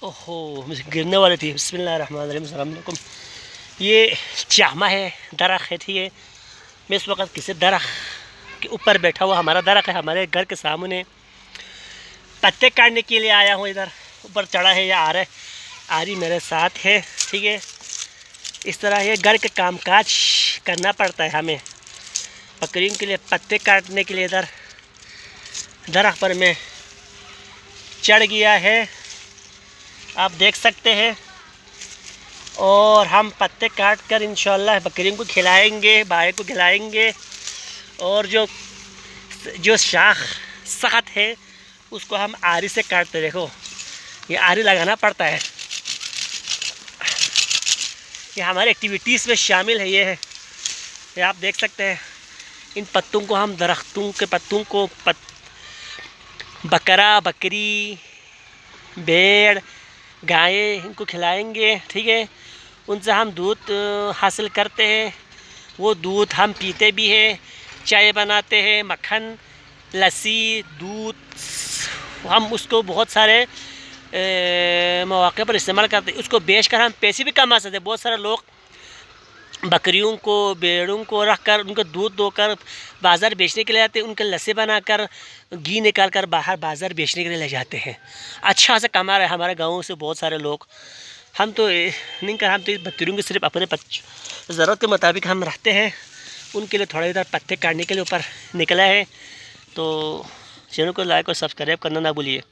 ओहो, मुझे गिरने वाली थी। बिस्मिल्लाहिर्रहमानिर्रहीम, अस्सलाम वालेकुम। ये जामा है, दरख्त है। ठीक है, मैं इस वक्त किसी दरख्त के ऊपर बैठा हुआ, हमारा दरख्त है हमारे घर के सामने, पत्ते काटने के लिए आया हूँ। इधर ऊपर चढ़ा है या आ रहा है, आरी मेरे साथ है। ठीक है, इस तरह ये घर के कामकाज करना पड़ता है हमें। बकरियों के लिए पत्ते काटने के लिए इधर दरख्त पर मैं चढ़ गया है, आप देख सकते हैं। और हम पत्ते काट कर इंशाल्लाह बकरियों को खिलाएंगे, बाय को खिलाएंगे। और जो जो शाख सख्त है उसको हम आरी से काटते। देखो, ये आरी लगाना पड़ता है, ये हमारी एक्टिविटीज़ में शामिल है। ये आप देख सकते हैं। इन पत्तों को हम दरख्तों के पत्तों को बकरा, बकरी, भेड़, गायें, इनको खिलाएंगे। ठीक है, उनसे हम दूध हासिल करते हैं। वो दूध हम पीते भी हैं, चाय बनाते हैं, मक्खन, लस्सी, दूध, हम उसको बहुत सारे मौके पर इस्तेमाल करते हैं। उसको बेचकर हम पैसे भी कमा सकते हैं। बहुत सारे लोग बकरियों को, भेड़ों को रख कर उनको दूध दोकर बाज़ार बेचने के लिए आते हैं। उनके लस्सी बनाकर, घी निकाल कर बाहर बाज़ार बेचने के लिए ले जाते हैं। अच्छा से कमा रहे हैं हमारे गाँव से बहुत सारे लोग। हम तो नहीं कर, हम तो बकरियों के सिर्फ अपने ज़रूरत के मुताबिक हम रखते हैं। उनके लिए थोड़ा इधर पत्ते काटने के लिए ऊपर निकला है। तो चैनल को लाइक और सब्सक्राइब करना ना भूलिए।